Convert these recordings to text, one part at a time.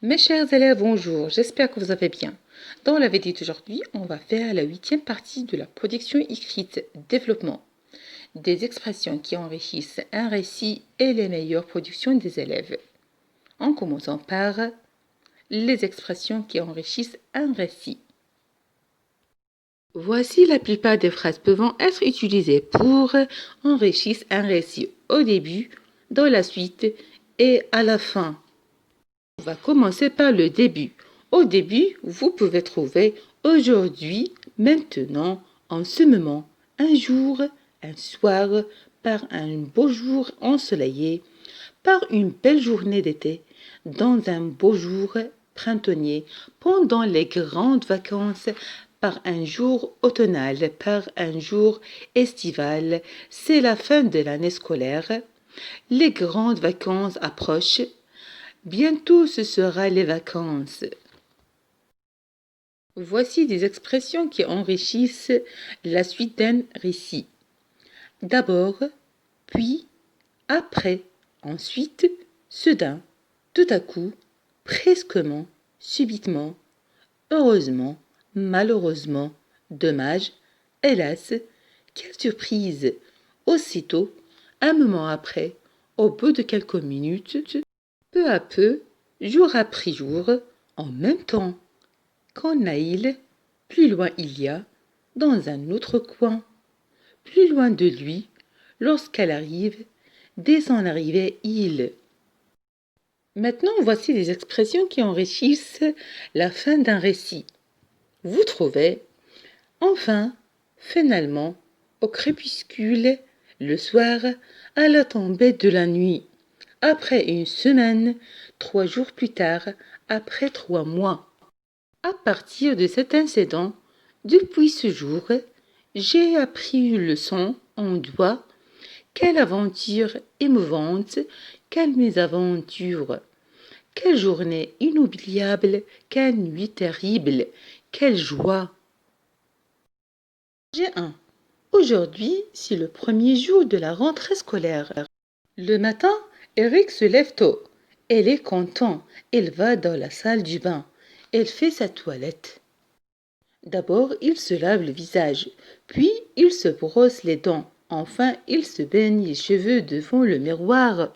Mes chers élèves, bonjour, j'espère que vous allez bien. Dans la vidéo d'aujourd'hui, on va faire la 8e partie de la production écrite développement. Des expressions qui enrichissent un récit et les meilleures productions des élèves. En commençant par les expressions qui enrichissent un récit. Voici la plupart des phrases pouvant être utilisées pour enrichir un récit au début, dans la suite et à la fin. On va commencer par le début. Au début, vous pouvez trouver aujourd'hui, maintenant, en ce moment, un jour, un soir, par un beau jour ensoleillé, par une belle journée d'été, dans un beau jour printanier, pendant les grandes vacances, par un jour automnal, par un jour estival. C'est la fin de l'année scolaire. Les grandes vacances approchent. Bientôt ce sera les vacances. Voici des expressions qui enrichissent la suite d'un récit. D'abord, puis, après, ensuite, soudain, tout à coup, presquement, subitement, heureusement, malheureusement, dommage, hélas, quelle surprise, aussitôt, un moment après, au bout de quelques minutes, peu à peu, jour après jour, en même temps. Qu'en a-il? Plus loin il y a, dans un autre coin. Plus loin de lui, lorsqu'elle arrive, dès son arrivée, il. Maintenant, voici les expressions qui enrichissent la fin d'un récit. Vous trouvez, enfin, finalement, au crépuscule, le soir, à la tombée de la nuit. Après une semaine, 3 jours plus tard, après 3 mois. À partir de cet incident, depuis ce jour, j'ai appris une leçon en doigt. Quelle aventure émouvante, quelle mésaventure, quelle journée inoubliable, quelle nuit terrible, quelle joie. J'ai un. Aujourd'hui, c'est le premier jour de la rentrée scolaire. Le matin, Eric se lève tôt. Elle est content. Elle va dans la salle du bain. Elle fait sa toilette. D'abord, il se lave le visage, puis il se brosse les dents. Enfin, il se baigne les cheveux devant le miroir.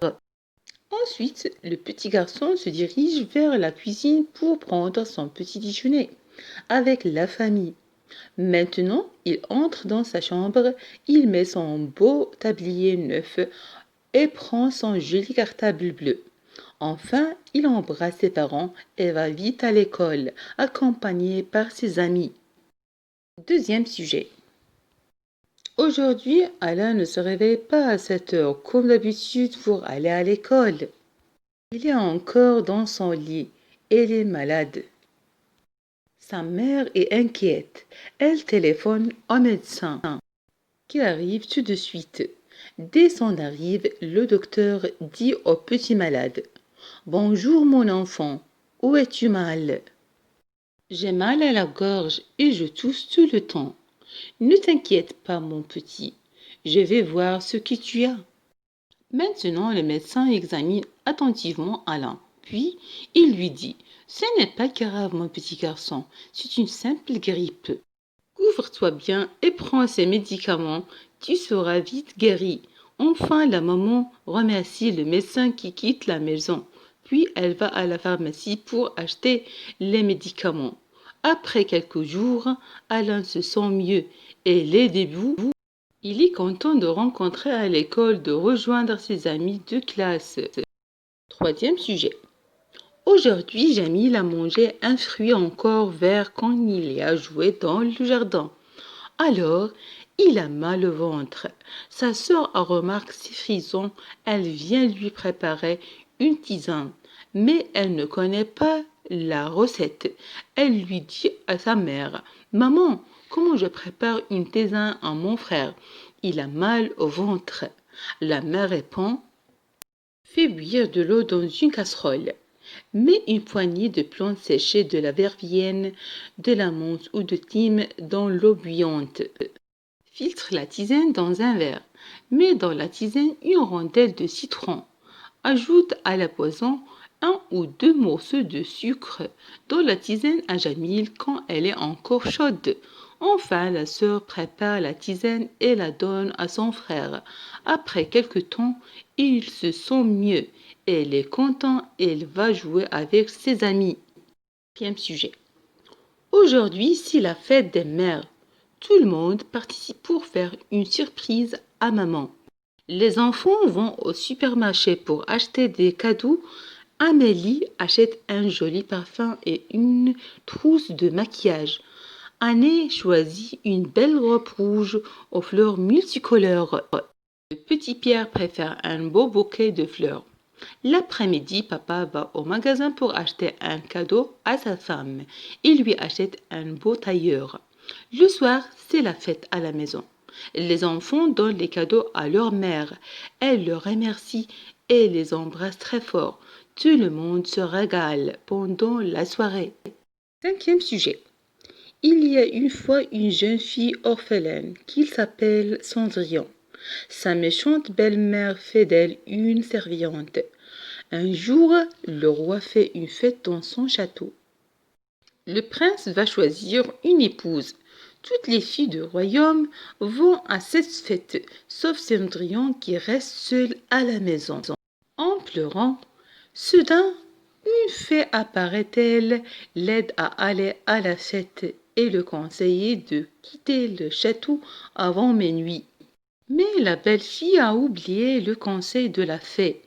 Ensuite, le petit garçon se dirige vers la cuisine pour prendre son petit déjeuner avec la famille. Maintenant, il entre dans sa chambre, il met son beau tablier neuf et prend son joli cartable bleu. Enfin, il embrasse ses parents et va vite à l'école, accompagné par ses amis. Deuxième sujet. Aujourd'hui, Alain ne se réveille pas à 7 heures comme d'habitude pour aller à l'école. Il est encore dans son lit. Elle est malade. Sa mère est inquiète. Elle téléphone au médecin qui arrive tout de suite. Dès son arrivée, le docteur dit au petit malade: Bonjour mon enfant, où es-tu mal? J'ai mal à la gorge et je tousse tout le temps. Ne t'inquiète pas, mon petit, je vais voir ce que tu as. Maintenant, le médecin examine attentivement Alain, puis il lui dit: Ce n'est pas grave, mon petit garçon, c'est une simple grippe. Couvre-toi bien et prends ces médicaments, tu seras vite guéri. Enfin, la maman remercie le médecin qui quitte la maison, puis elle va à la pharmacie pour acheter les médicaments. Après quelques jours, Alain se sent mieux et les débuts, il est content de rencontrer à l'école, de rejoindre ses amis de classe. Troisième sujet. Aujourd'hui, Jamil a mangé un fruit encore vert quand il a joué dans le jardin. Alors, il a mal au ventre. Sa sœur a remarqué ses frissons. Elle vient lui préparer une tisane, mais elle ne connaît pas la recette. Elle lui dit à sa mère: Maman, comment je prépare une tisane à mon frère? Il a mal au ventre. La mère répond: Fais bouillir de l'eau dans une casserole. Mets une poignée de plantes séchées, de la verveine, de la menthe ou de thym dans l'eau bouillante. Filtre la tisane dans un verre. Mets dans la tisane une rondelle de citron. Ajoute à la poison un ou deux morceaux de sucre dans la tisane à Jamil quand elle est encore chaude. Enfin, la sœur prépare la tisane et la donne à son frère. Après quelque temps, il se sent mieux. Elle est contente et elle va jouer avec ses amis. Quatrième sujet. Aujourd'hui, c'est la fête des mères. Tout le monde participe pour faire une surprise à maman. Les enfants vont au supermarché pour acheter des cadeaux. Amélie achète un joli parfum et une trousse de maquillage. Anne choisit une belle robe rouge aux fleurs multicolores. Le petit Pierre préfère un beau bouquet de fleurs. L'après-midi, papa va au magasin pour acheter un cadeau à sa femme. Il lui achète un beau tailleur. Le soir, c'est la fête à la maison. Les enfants donnent les cadeaux à leur mère. Elle le remercie et les embrasse très fort. Tout le monde se régale pendant la soirée. Cinquième sujet. Il y a une fois une jeune fille orpheline qui s'appelle Cendrillon. Sa méchante belle-mère fait d'elle une servante. Un jour, le roi fait une fête dans son château. Le prince va choisir une épouse. Toutes les filles du royaume vont à cette fête, sauf Cendrillon qui reste seule à la maison. En pleurant, soudain, une fée apparaît-elle, l'aide à aller à la fête et le conseille de quitter le château avant minuit. Mais la belle fille a oublié le conseil de la fée,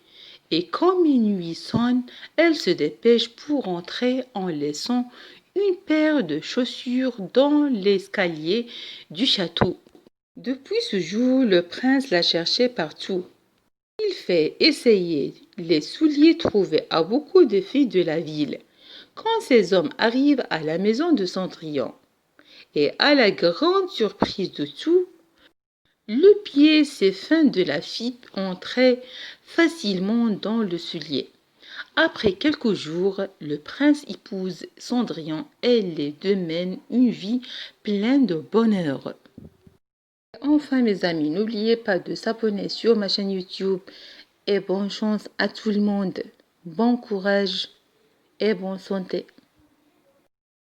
et quand minuit sonne, elle se dépêche pour entrer en laissant une paire de chaussures dans l'escalier du château. Depuis ce jour, le prince l'a cherchée partout. Il fait essayer les souliers trouvés à beaucoup de filles de la ville. Quand ces hommes arrivent à la maison de Cendrillon, et à la grande surprise de tout, le pied ses fins de la fille entrait facilement dans le soulier. Après quelques jours, le prince épouse Cendrillon et les deux mènent une vie pleine de bonheur. Enfin mes amis, n'oubliez pas de s'abonner sur ma chaîne YouTube et bonne chance à tout le monde. Bon courage et bonne santé.